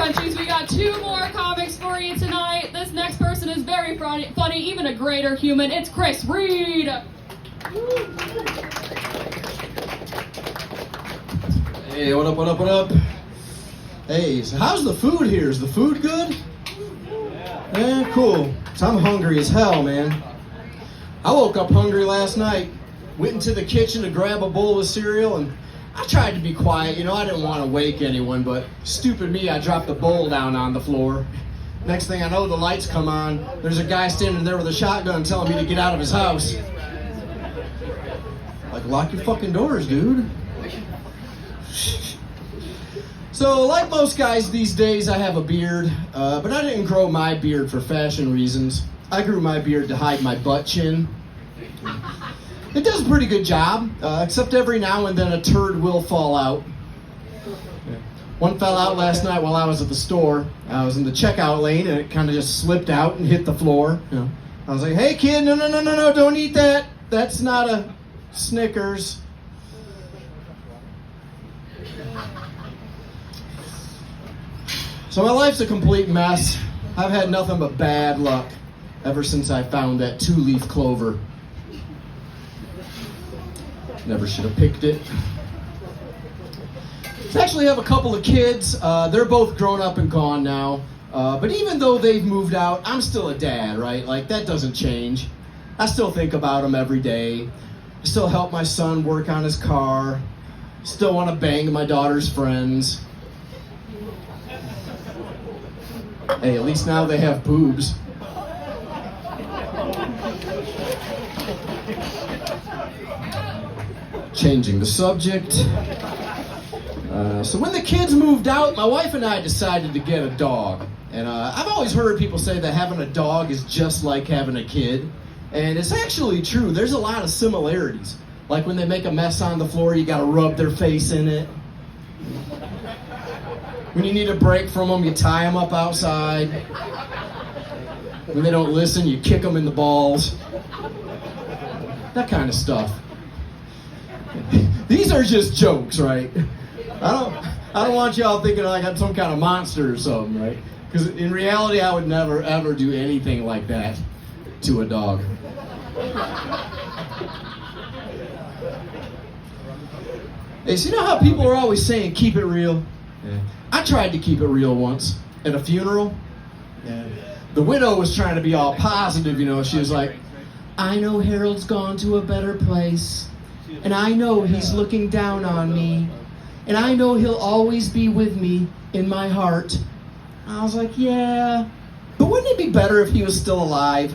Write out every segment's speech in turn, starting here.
Crunchies, we got 2 more comics for you tonight. This next person is very funny, even a greater human. It's Chris Reed. Hey, what up, what up, what up? Hey, so how's the food here? Is the food good? Yeah, cool. So I'm hungry as hell, man. I woke up hungry last night, went into the kitchen to grab a bowl of cereal, and I tried to be quiet. You know, I didn't want to wake anyone, but stupid me, I dropped the bowl down on the floor. Next thing I know, the lights come on. There's a guy standing there with a shotgun telling me to get out of his house. Like, lock your fucking doors, dude. So, like most guys these days, I have a beard, but I didn't grow my beard for fashion reasons. I grew my beard to hide my butt chin. It does a pretty good job, except every now and then a turd will fall out. One fell out last night while I was at the store. I was in the checkout lane and it kind of just slipped out and hit the floor. You know, I was like, "Hey kid, no, don't eat that. That's not a Snickers." So my life's a complete mess. I've had nothing but bad luck ever since I found that 2-leaf clover. Never should have picked it. I actually have a couple of kids. They're both grown up and gone now. But even though they've moved out, I'm still a dad, right? Like, that doesn't change. I still think about them every day. I still help my son work on his car. Still want to bang my daughter's friends. Hey, at least now they have boobs. Changing the subject. So when the kids moved out, my wife and I decided to get a dog. And I've always heard people say that having a dog is just like having a kid. And it's actually true. There's a lot of similarities. Like when they make a mess on the floor, you gotta rub their face in it. When you need a break from them, you tie them up outside. When they don't listen, you kick them in the balls. That kind of stuff. These are just jokes, right? I don't want y'all thinking like I'm some kind of monster or something, right? Because in reality, I would never, ever do anything like that to a dog. Hey, so you know how people are always saying, keep it real? Yeah. I tried to keep it real once at a funeral. Yeah. The widow was trying to be all positive, you know. She was like, "I know Harold's gone to a better place. And I know he's looking down on me. And I know he'll always be with me in my heart." I was like, yeah, but wouldn't it be better if he was still alive?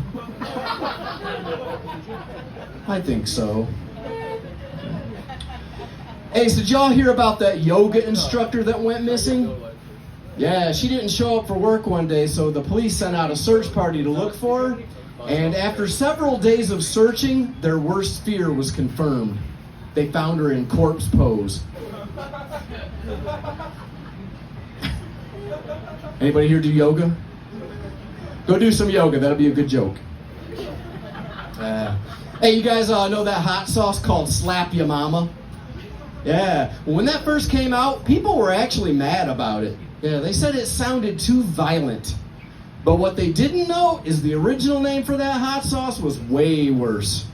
I think so. Hey, so did y'all hear about that yoga instructor that went missing? Yeah, she didn't show up for work one day, so the police sent out a search party to look for her. And after several days of searching, their worst fear was confirmed. They found her in corpse pose. Anybody here do yoga? Go do some yoga, that'll be a good joke. Hey, you guys know that hot sauce called Slap Ya Mama? Yeah, well, when that first came out, people were actually mad about it. Yeah, they said it sounded too violent. But what they didn't know is the original name for that hot sauce was way worse.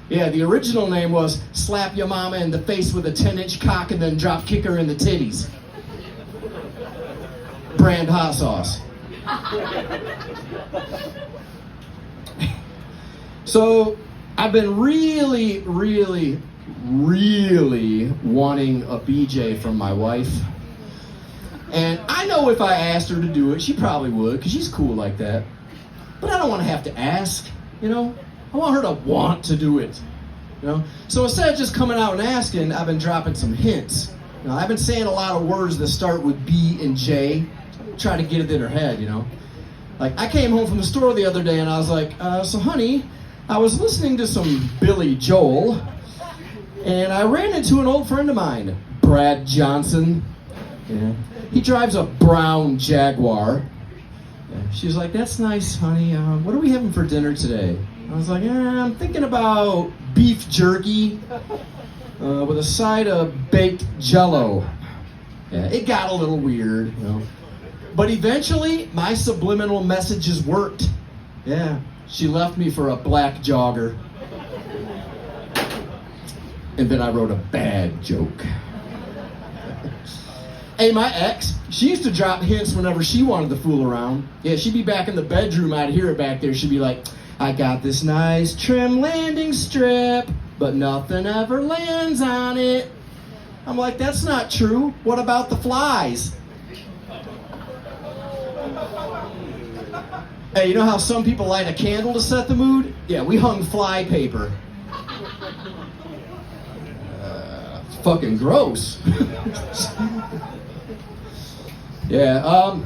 Yeah, the original name was Slap Your Mama in the Face with a 10-inch cock and then drop kick her in the titties. Brand hot sauce. So, I've been really wanting a BJ from my wife. And I know if I asked her to do it, she probably would, because she's cool like that. But I don't want to have to ask, you know? I want her to want to do it, you know? So instead of just coming out and asking, I've been dropping some hints. You know, I've been saying a lot of words that start with B and J, try to get it in her head, you know? Like, I came home from the store the other day and I was like, so honey, I was listening to some Billy Joel, and I ran into an old friend of mine, Brad Johnson. Yeah. He drives a brown Jaguar. Yeah. She's like, "That's nice, honey. What are we having for dinner today?" I was like, I'm thinking about beef jerky with a side of baked Jell-O. Yeah, it got a little weird, you know. But eventually, my subliminal messages worked. Yeah, she left me for a black jogger. And then I wrote a bad joke. Hey, my ex, she used to drop hints whenever she wanted to fool around. Yeah, she'd be back in the bedroom, I'd hear it back there. She'd be like, I got this nice trim landing strip, but nothing ever lands on it. I'm like, that's not true. What about the flies? Hey, you know how some people light a candle to set the mood? Yeah, we hung fly paper. It's fucking gross. Yeah.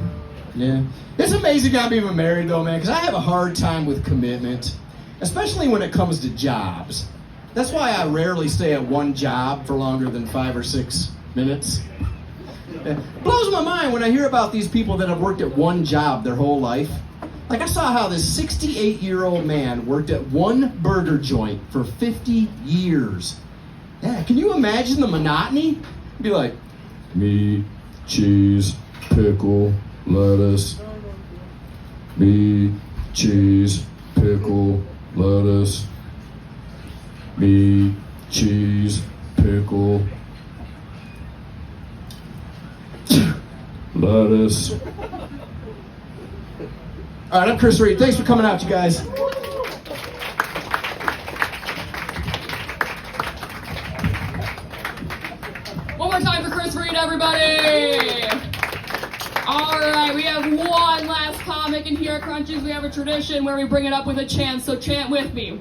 It's amazing I'm even married though, man, because I have a hard time with commitment, especially when it comes to jobs. That's why I rarely stay at one job for longer than 5 or 6 minutes. It blows my mind when I hear about these people that have worked at one job their whole life. Like I saw how this 68-year-old man worked at one burger joint for 50 years. Yeah, can you imagine the monotony? Be like, meat, cheese, pickle, lettuce. Meat, cheese, pickle, lettuce. Meat, cheese, pickle, lettuce. All right, I'm Chris Reed. Thanks for coming out, you guys. One more time for Chris Reed, everybody. All right, we have one last comic, and here at Crunchies we have a tradition where we bring it up with a chant, so chant with me.